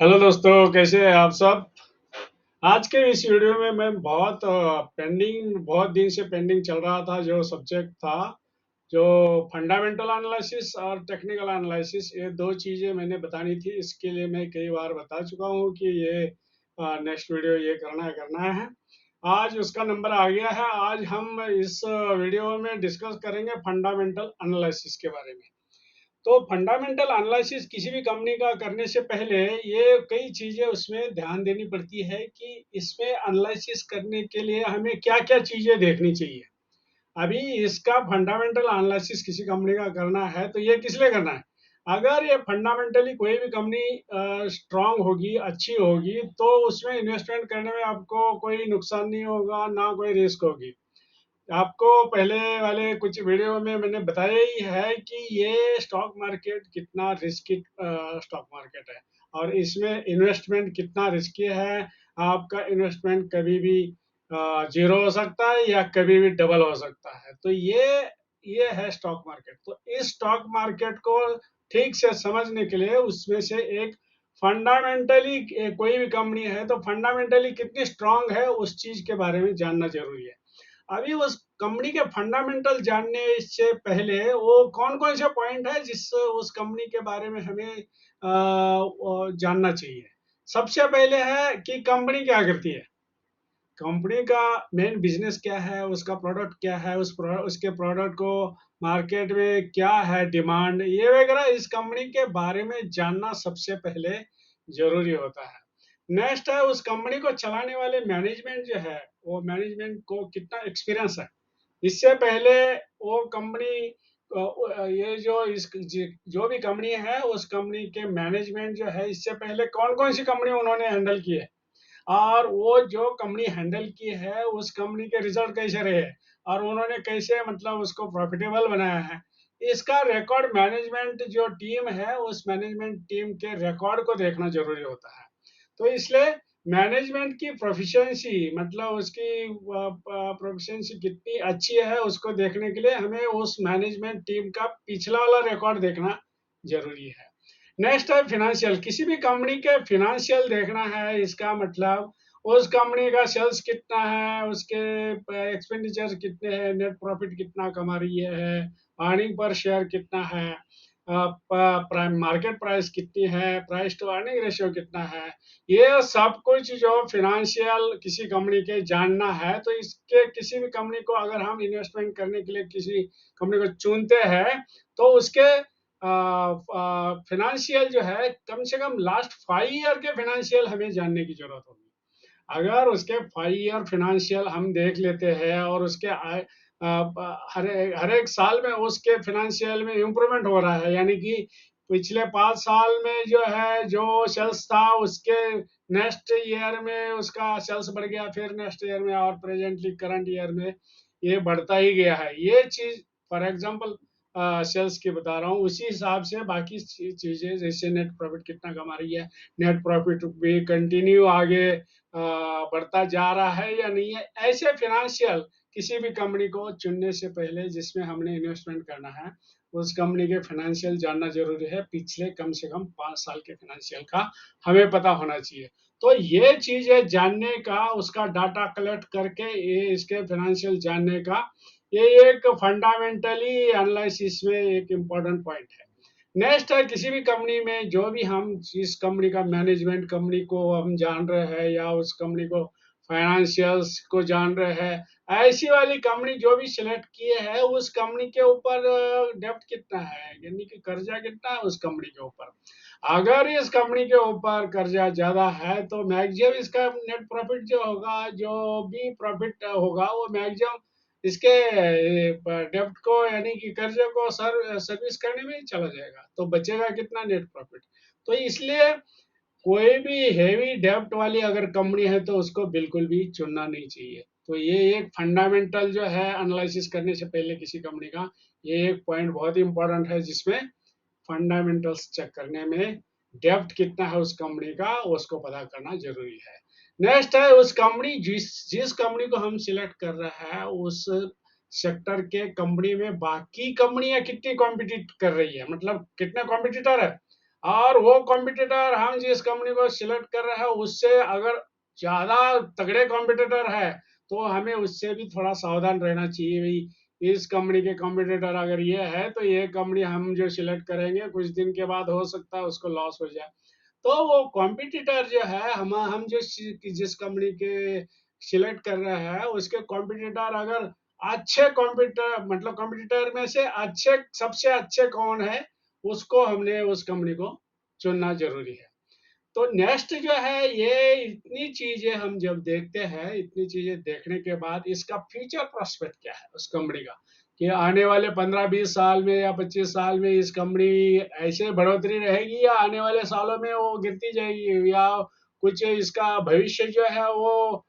Hello दोस्तों, कैसे हैं आप सब। आज के इस वीडियो में मैं बहुत दिन से पेंडिंग चल रहा था जो सब्जेक्ट था, जो फंडामेंटल एनालिसिस और टेक्निकल एनालिसिस, ये दो चीज़ें मैंने बतानी थी। इसके लिए मैं कई बार बता चुका हूँ कि ये नेक्स्ट वीडियो ये करना है। आज उसका नंबर आ गया है। आज हम इस वीडियो में डिस्कस करेंगे फंडामेंटल एनालिसिस के बारे में। तो फंडामेंटल एनालिसिस किसी भी कंपनी का करने से पहले ये कई चीजें उसमें ध्यान देनी पड़ती है कि इसमें एनालिसिस करने के लिए हमें क्या क्या चीजें देखनी चाहिए। अभी इसका फंडामेंटल एनालिसिस किसी कंपनी का करना है तो ये किस लिए करना है। अगर ये फंडामेंटली कोई भी कंपनी स्ट्रांग होगी, अच्छी होगी, तो उसमें इन्वेस्टमेंट करने में आपको कोई नुकसान नहीं होगा, ना कोई रिस्क होगी। आपको पहले वाले कुछ वीडियो में मैंने बताया ही है कि ये स्टॉक मार्केट कितना रिस्की स्टॉक मार्केट है, और इसमें इन्वेस्टमेंट कितना रिस्की है। आपका इन्वेस्टमेंट कभी भी जीरो हो सकता है या कभी भी डबल हो सकता है। तो ये है स्टॉक मार्केट। तो इस स्टॉक मार्केट को ठीक से समझने के लिए उसमें से एक फंडामेंटली, कोई भी कंपनी है तो फंडामेंटली कितनी स्ट्रांग है उस चीज के बारे में जानना जरूरी है। अभी उस कंपनी के फंडामेंटल जानने से पहले वो कौन कौन से पॉइंट है जिस उस कंपनी के बारे में हमें जानना चाहिए। सबसे पहले है कि कंपनी क्या करती है, कंपनी का मेन बिजनेस क्या है, उसका प्रोडक्ट क्या है, उसके प्रोडक्ट को मार्केट में क्या है डिमांड, ये वगैरह इस कंपनी के बारे में जानना सबसे पहले जरूरी होता है। नेक्स्ट है उस कंपनी को चलाने वाले मैनेजमेंट जो है, वो मैनेजमेंट को कितना एक्सपीरियंस है। इससे पहले वो कंपनी, ये जो भी कंपनी है उस कंपनी के मैनेजमेंट जो है, इससे पहले कौन कौन सी कंपनी उन्होंने हैंडल की है, और वो जो कंपनी हैंडल की है उस कंपनी के रिजल्ट कैसे रहे, और उन्होंने कैसे मतलब उसको प्रॉफिटेबल बनाया है। इसका रिकॉर्ड, मैनेजमेंट जो टीम है उस मैनेजमेंट टीम के रिकॉर्ड को देखना जरूरी होता है। तो इसलिए मैनेजमेंट की प्रोफिशिएंसी, मतलब उसकी प्रोफिशिएंसी कितनी अच्छी है, उसको देखने के लिए हमें उस मैनेजमेंट टीम का पिछला वाला रिकॉर्ड देखना जरूरी है। नेक्स्ट है फिनेंशियल, किसी भी कंपनी के फिनेंशियल देखना है। इसका मतलब उस कंपनी का सेल्स कितना है, उसके एक्सपेंडिचर कितने हैं, नेट प्रॉफिट कितना कमा रही है, अर्निंग पर शेयर कितना है, मार्केट प्राइस कितनी है, प्राइस टू अर्निंग रेशियो कितना है। ये सब कुछ जो फिनेंशियल किसी कंपनी के जानना है, तो इसके किसी भी कंपनी को अगर हम इन्वेस्टमेंट करने के लिए किसी कंपनी को चुनते हैं तो उसके फिनेंशियल जो है, कम से कम लास्ट 5 ईयर के फिनेंशियल हमें जानने की जरूरत होगी। अगर उसके 5 ईयर फिनेंशियल हम देख लेते हैं और उसके हर एक साल में उसके फिनेंशियल में इम्प्रूवमेंट हो रहा है, यानी कि पिछले 5 साल में जो है जो सेल्स था उसके नेक्स्ट ईयर में उसका सेल्स बढ़ गया, फिर नेक्स्ट ईयर में और प्रेजेंटली करंट ईयर में ये बढ़ता ही गया है। ये चीज फॉर एग्जांपल सेल्स की बता रहा हूँ। उसी हिसाब से बाकी चीजें, जैसे नेट प्रॉफिट कितना कमा रही है, नेट प्रॉफिट भी कंटिन्यू आगे बढ़ता जा रहा है या नहीं है। ऐसे फिनेंशियल किसी भी कंपनी को चुनने से पहले जिसमें हमने इन्वेस्टमेंट करना है, उस कंपनी के फाइनेंशियल जानना जरूरी है। पिछले कम से कम 5 साल के फाइनेंशियल का हमें पता होना चाहिए। तो ये चीज है जानने का, उसका डाटा कलेक्ट करके ये इसके फाइनेंशियल जानने का, ये एक फंडामेंटली एनालिसिस में एक इम्पोर्टेंट पॉइंट है। नेक्स्ट है किसी भी कंपनी में जो भी हम जिस कंपनी का मैनेजमेंट, कंपनी को हम जान रहे हैं या उस कंपनी को फाइनेंशियल्स को जान रहे हैं, ऐसी वाली कंपनी जो भी सिलेक्ट किए हैं उस कंपनी के ऊपर डेब्ट कितना है, यानी कि कर्जा कितना है उस कंपनी के ऊपर। अगर इस कंपनी के ऊपर कर्जा ज्यादा है तो मैक्सिमम इसका नेट प्रॉफिट जो होगा, जो भी प्रॉफिट होगा, वो मैक्सिमम इसके डेब्ट को यानी कि कर्जे को सर्विस करने में ही चला जाएगा। तो बचेगा कितना नेट प्रॉफिट। तो इसलिए कोई भी हेवी डेब्ट वाली अगर कंपनी है तो उसको बिल्कुल भी चुनना नहीं चाहिए। तो ये एक फंडामेंटल जो है एनालिसिस करने से पहले किसी कंपनी का, ये एक पॉइंट बहुत ही इंपॉर्टेंट है जिसमें फंडामेंटल्स चेक करने में डेप्थ कितना है उस कंपनी का, उसको पता करना जरूरी है। नेक्स्ट है उस कंपनी, जिस जिस कंपनी को हम सिलेक्ट कर रहे हैं उस सेक्टर के कंपनी में बाकी कंपनियां कितनी कॉम्पिटिट कर रही है, मतलब कितने कॉम्पिटिटर है। और वो कॉम्पिटिटर हम जिस कंपनी को सिलेक्ट कर रहे हैं उससे अगर ज्यादा तगड़े कॉम्पिटिटर है तो हमें उससे भी थोड़ा सावधान रहना चाहिए भाई। इस कंपनी के कॉम्पिटिटर अगर ये है तो ये कंपनी हम जो सिलेक्ट करेंगे कुछ दिन के बाद हो सकता है उसको लॉस हो जाए। तो वो कॉम्पिटिटर जो है हम जिस कंपनी के सिलेक्ट कर रहे हैं उसके कॉम्पिटिटर अगर अच्छे कॉम्पिटिटर मतलब कॉम्पिटिटर में से अच्छे सबसे अच्छे कौन है उसको हमने उस कंपनी को चुनना जरूरी है। तो नेक्स्ट जो है ये इतनी चीजें हम जब देखते हैं इतनी चीजें देखने के बाद इसका फ्यूचर प्रोस्पेक्ट क्या है उस कंपनी का कि आने वाले 15-20 साल में या 25 साल में इस कंपनी ऐसे बढ़ोतरी रहेगी या आने वाले सालों में वो गिरती जाएगी या कुछ इसका भविष्य जो है वो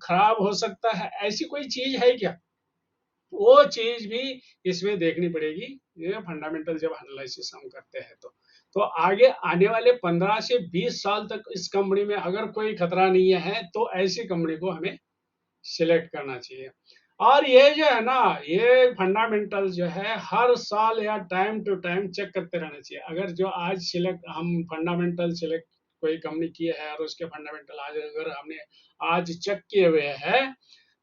खराब हो सकता है, ऐसी कोई चीज है क्या? वो चीज भी इसमें देखनी पड़ेगी। ये फंडामेंटल जब एनालिसिस हम करते हैं तो आगे आने वाले 15 से 20 साल तक इस कंपनी में अगर कोई खतरा नहीं है तो ऐसी कंपनी को हमें सिलेक्ट करना चाहिए। और ये जो है ना ये फंडामेंटल जो है हर साल या टाइम टू टाइम चेक करते रहना चाहिए। अगर जो आज सिलेक्ट हम फंडामेंटल सिलेक्ट कोई कंपनी की है और उसके फंडामेंटल आज अगर हमने आज चेक किए हुए हैं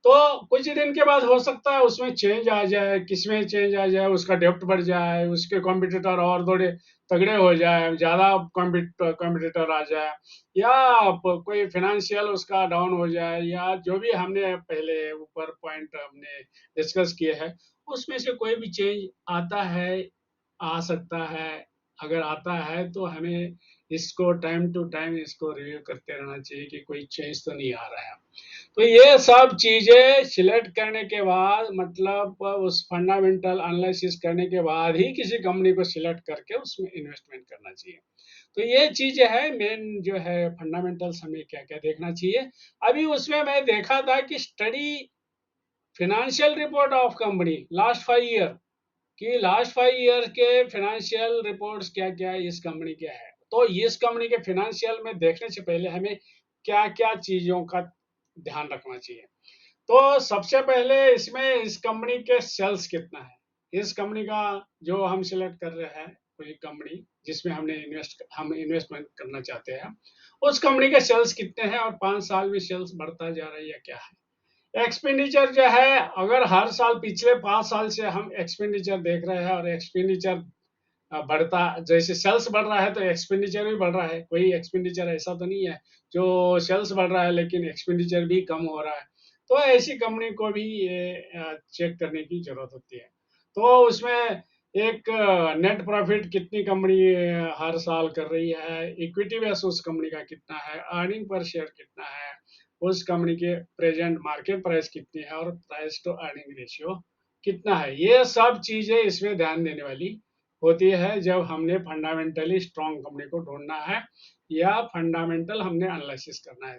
तो कुछ दिन के बाद हो सकता है उसमें चेंज आ जाए, किसमें चेंज आ जाए, उसका डेप्थ बढ़ जाए, उसके कॉम्पिटिटर और थोड़े तगड़े हो जाए, ज्यादा कॉम्पिटिटर आ जाए या कोई फाइनेंशियल उसका डाउन हो जाए या जो भी हमने पहले ऊपर पॉइंट हमने डिस्कस किए हैं उसमें से कोई भी चेंज आता है, आ सकता है। अगर आता है तो हमें इसको टाइम टू टाइम इसको रिव्यू करते रहना चाहिए कि कोई चेंज तो नहीं आ रहा है। तो ये सब चीजें सिलेक्ट करने के बाद मतलब उस फंडामेंटल एनालिसिस करने के बाद ही किसी कंपनी को सिलेक्ट करके उसमें इन्वेस्टमेंट करना चाहिए। तो ये चीजें है मेन जो है फंडामेंटल्स हमें क्या क्या देखना चाहिए। अभी उसमें मैं देखा था कि study financial report of company last 5 year कि लास्ट 5 ईयर के फाइनेंशियल रिपोर्ट्स क्या क्या इस कंपनी के है। तो इस कंपनी के फाइनेंशियल में देखने से पहले हमें क्या क्या चीजों का ध्यान रखना चाहिए। तो सबसे पहले इसमें इस कंपनी के सेल्स कितना है, इस कंपनी का जो हम सिलेक्ट कर रहे हैं कोई कंपनी जिसमें हम इन्वेस्टमेंट करना चाहते हैं उस कंपनी के सेल्स कितने हैं और 5 साल में सेल्स बढ़ता जा रहा है या क्या है। एक्सपेंडिचर जो है अगर हर साल पिछले 5 साल से हम एक्सपेंडिचर देख रहे हैं और एक्सपेंडिचर बढ़ता जैसे सेल्स बढ़ रहा है तो एक्सपेंडिचर भी बढ़ रहा है, कोई एक्सपेंडिचर ऐसा तो नहीं है जो सेल्स बढ़ रहा है लेकिन एक्सपेंडिचर भी कम हो रहा है। तो ऐसी कंपनी को भी ये चेक करने की जरूरत होती है। तो उसमें एक नेट प्रॉफिट कितनी कंपनी हर साल कर रही है, इक्विटी बेस उस कंपनी का कितना है, अर्निंग पर शेयर कितना है, उस कंपनी के प्रेजेंट मार्केट प्राइस कितनी है और प्राइस टू अर्निंग रेशियो कितना है, ये सब चीजें इसमें ध्यान देने वाली होती है जब हमने फंडामेंटली स्ट्रॉन्ग कंपनी को ढूंढना है या फंडामेंटल हमने एनालिसिस करना है।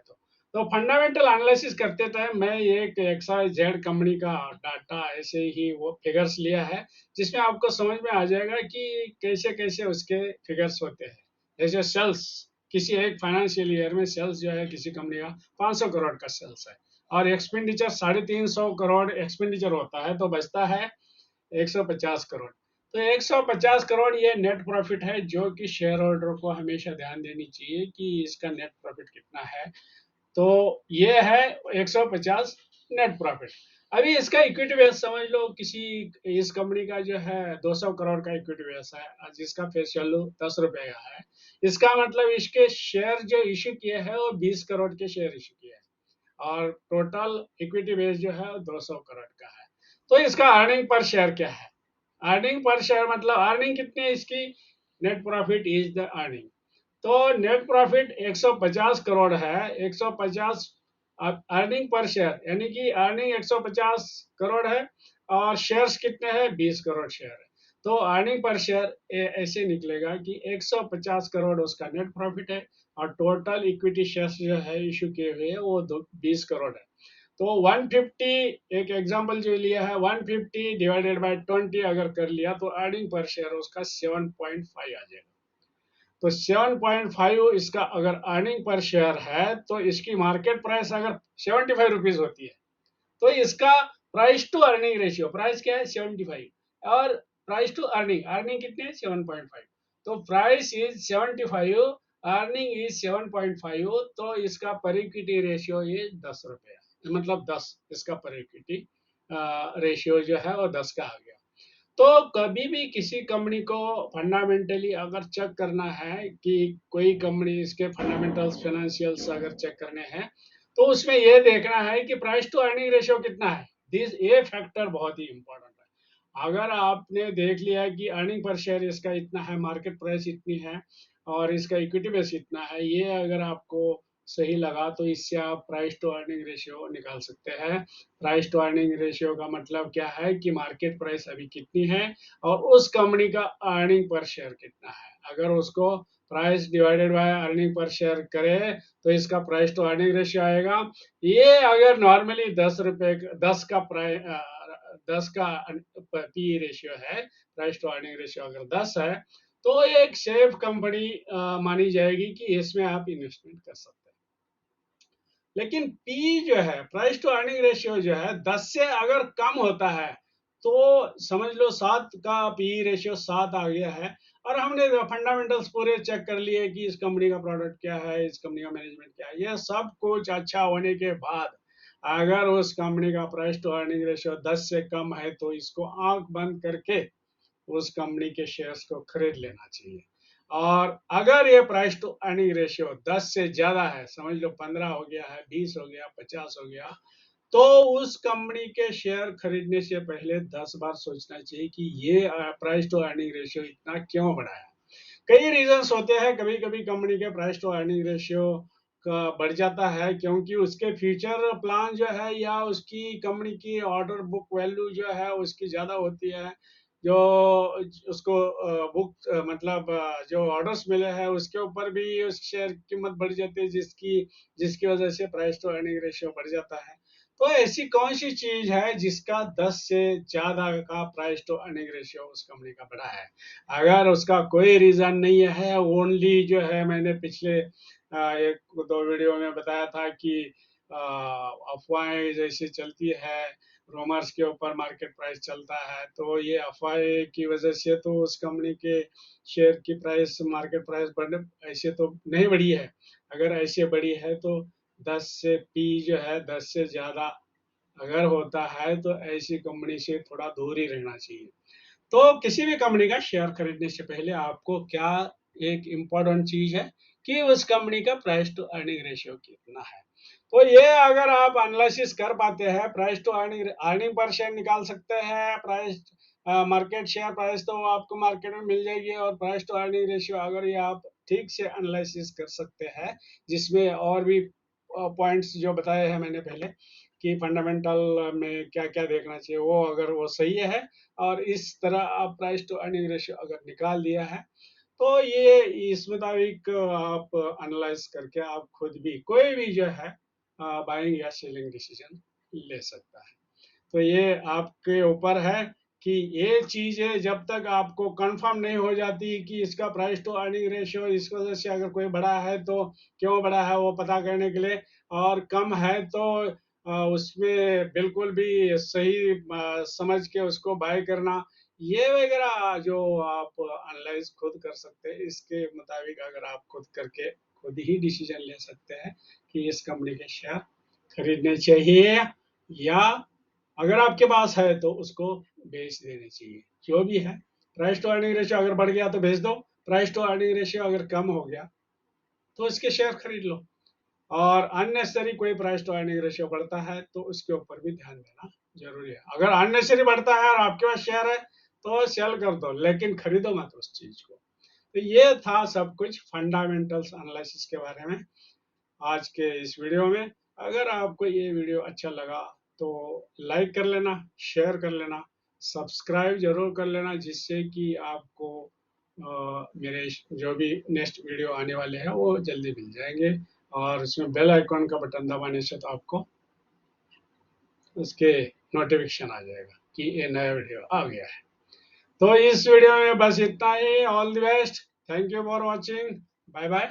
तो फंडामेंटल एनालिसिस करते टाइम मैं एक XYZ कंपनी का डाटा ऐसे ही वो फिगर्स लिया है जिसमें आपको समझ में आ जाएगा कि कैसे कैसे उसके फिगर्स होते हैं। जैसे सेल्स किसी एक फाइनेंशियल ईयर में सेल्स जो है किसी कंपनी का 500 करोड़ का सेल्स है और एक्सपेंडिचर 350 करोड़ एक्सपेंडिचर होता है तो बचता है 150 करोड़। तो 150 करोड़ ये नेट प्रॉफिट है जो कि शेयर होल्डर को हमेशा ध्यान देनी चाहिए कि इसका नेट प्रॉफिट कितना है। तो ये है 150 नेट प्रॉफिट। अभी इसका इक्विटी बेस समझ लो किसी इस कंपनी का जो है 200 करोड़ का इक्विटी बेस है जिसका फेस वैल्यू 10 रुपए का है। इसका मतलब इसके शेयर जो इश्यू किए हैं वो 20 करोड़ के शेयर इश्यू किए हैं और टोटल इक्विटी बेस जो है 200 करोड़ का है। तो इसका अर्निंग पर शेयर क्या है, अर्निंग पर शेयर मतलब अर्निंग कितनी है इसकी, net profit is the earning. तो नेट प्रॉफिट 150 करोड़ है, 150 अर्निंग पर शेयर यानी कि अर्निंग 150 करोड़ है और शेयर्स कितने हैं 20 करोड़ शेयर है। तो अर्निंग पर शेयर ऐसे निकलेगा कि 150 करोड़ उसका नेट प्रॉफिट है और टोटल इक्विटी शेयर्स जो है इशू किए हुए हैं वो 20 करोड़ है। तो 150 एक एग्जांपल जो लिया है 150 डिवाइडेड बाय 20 अगर कर लिया तो अर्निंग पर शेयर उसका 7.5 आ जाएगा। तो 7.5 इसका अगर अर्निंग पर शेयर है तो इसकी मार्केट प्राइस अगर 75 रुपीज होती है तो इसका price to earning ratio, price क्या है 75 और प्राइस टू अर्निंग, अर्निंग कितने 7.5। तो प्राइस इज 75, अर्निंग इज 7.5, तो इसका पर इक्विटी रेशियो ये 10 रुपये, मतलब 10, इसका पर इक्विटी रेशियो जो है वो 10 का आ गया। तो कभी भी किसी कंपनी को फंडामेंटली अगर चेक करना है कि कोई कंपनी इसके फंडामेंटल्स फाइनेंशियल्स अगर चेक करने हैं, तो उसमें यह देखना है कि प्राइस टू अर्निंग रेशियो कितना है। ये फैक्टर बहुत ही इंपॉर्टेंट है। अगर आपने देख लिया कि अर्निंग पर शेयर इसका इतना है, मार्केट प्राइस इतनी है और इसका इक्विटी बेस इतना है, ये अगर आपको सही लगा तो इससे आप प्राइस टू अर्निंग रेशियो निकाल सकते हैं। प्राइस टू अर्निंग रेशियो का मतलब क्या है कि मार्केट प्राइस अभी कितनी है और उस कंपनी का अर्निंग पर शेयर कितना है। अगर उसको price divided by earning per share करे तो इसका प्राइस टू अर्निंग रेशियो आएगा। ये अगर नॉर्मली 10 रुपए 10 का प्राइस 10 का पी रेशियो है, प्राइस टू अर्निंग रेशियो अगर 10 है, तो एक सेफ कंपनी मानी जाएगी कि इसमें आप इन्वेस्टमेंट कर सकते हैं। लेकिन पी जो है, प्राइस टू अर्निंग रेशियो जो है, 10 से अगर कम होता है तो समझ लो 7 का पी रेशियो 7 आ गया है और हमने फंडामेंटल्स पूरे चेक कर लिए कि इस कंपनी का प्रोडक्ट क्या है, इस कंपनी का मैनेजमेंट क्या है, यह सब कुछ अच्छा होने के बाद अगर उस कंपनी का प्राइस टू अर्निंग रेशियो 10 से कम है तो इसको आंख बंद करके उस कंपनी के शेयर्स को खरीद लेना चाहिए। और अगर ये प्राइस टू अर्निंग रेशियो 10 से ज्यादा है, समझ लो 15 हो गया है, 20 हो गया, 50 हो गया, तो उस कंपनी के शेयर खरीदने से पहले 10 बार सोचना चाहिए कि ये प्राइस टू अर्निंग रेशियो इतना क्यों बढ़ा है। कई रीजंस होते हैं, कभी कभी कंपनी के प्राइस टू अर्निंग रेशियो का बढ़ जाता है क्योंकि उसके फ्यूचर प्लान जो है या उसकी कंपनी की ऑर्डर बुक वैल्यू जो है उसकी ज्यादा होती है, जो उसको बुक मतलब जो ऑर्डर्स मिले हैं उसके ऊपर भी उस शेयर की कीमत बढ़ जाती है, जिसकी जिसकी वजह से प्राइस टू अर्निंग रेशियो बढ़ जाता है। तो ऐसी कौन सी चीज है जिसका 10 से ज्यादा का प्राइस टू अर्निंग रेशियो उस कंपनी का बढ़ा है। अगर उसका कोई रीजन नहीं है, ओनली जो है, मैंने पिछले एक दो वीडियो में बताया था कि अफवाहें जैसी चलती है, रोमर्स के ऊपर मार्केट प्राइस चलता है, तो ये अफवाह की वजह से तो उस कंपनी के शेयर की प्राइस, मार्केट प्राइस बढ़ने ऐसे तो नहीं बढ़ी है। अगर ऐसे बढ़ी है तो 10 से पी जो है 10 से ज्यादा अगर होता है तो ऐसी कंपनी से थोड़ा दूर ही रहना चाहिए। तो किसी भी कंपनी का शेयर खरीदने से पहले आपको क्या, एक इम्पोर्टेंट चीज है कि उस कंपनी का प्राइस टू अर्निंग रेशियो कितना है। तो ये अगर आप एनालिसिस कर पाते हैं, price to earning earning per share निकाल सकते हैं, प्राइस मार्केट शेयर प्राइस तो आपको मार्केट में मिल जाएगी, और प्राइस टू अर्निंग रेशियो अगर ये आप ठीक से एनालिसिस कर सकते हैं, जिसमें और भी पॉइंट्स जो बताए हैं मैंने पहले कि फंडामेंटल में क्या क्या देखना चाहिए, वो अगर वो सही है और इस तरह आप प्राइस टू अर्निंग रेशियो अगर निकाल दिया है, तो ये इस मुताबिक आप एनालाइज करके आप खुद भी कोई भी जो है बाइंग या सेलिंग डिसीजन ले सकता है। तो ये आपके ऊपर है कि ये चीजें जब तक आपको कंफर्म नहीं हो जाती कि इसका प्राइस टू अर्निंग रेशियो इस वजह से अगर कोई बड़ा है तो क्यों बड़ा है वो पता करने के लिए, और कम है तो उसमें बिल्कुल भी सही समझ के उसको बाय करना, ये वगैरह जो आप एनालाइज खुद कर सकते हैं, इसके मुताबिक अगर आप खुद करके खुद ही डिसीजन ले सकते हैं कि इस कंपनी के शेयर खरीदने चाहिए, या अगर आपके पास है तो उसको बेच देने चाहिए। जो भी है, प्राइस टू अर्निंग रेशियो अगर बढ़ गया तो बेच दो, प्राइस टू अर्निंग रेशियो अगर कम हो गया तो इसके शेयर खरीद लो, और अननेसेसरी कोई प्राइस टू अर्निंग रेशियो बढ़ता है तो उसके ऊपर भी ध्यान देना जरूरी है। अगर अननेसेसरी बढ़ता है और आपके पास शेयर है तो सेल कर दो, लेकिन खरीदो मत उस चीज को। तो ये था सब कुछ फंडामेंटल्स एनालिसिस के बारे में आज के इस वीडियो में। अगर आपको ये वीडियो अच्छा लगा तो लाइक कर लेना, शेयर कर लेना, सब्सक्राइब जरूर कर लेना, जिससे कि आपको मेरे जो भी नेक्स्ट वीडियो आने वाले हैं वो जल्दी मिल जाएंगे, और उसमें बेल आइकॉन का बटन दबाने से तो आपको उसके नोटिफिकेशन आ जाएगा कि ये नया वीडियो आ गया है। तो इस वीडियो में बस इतना ही। All the best, thank you for watching, bye bye.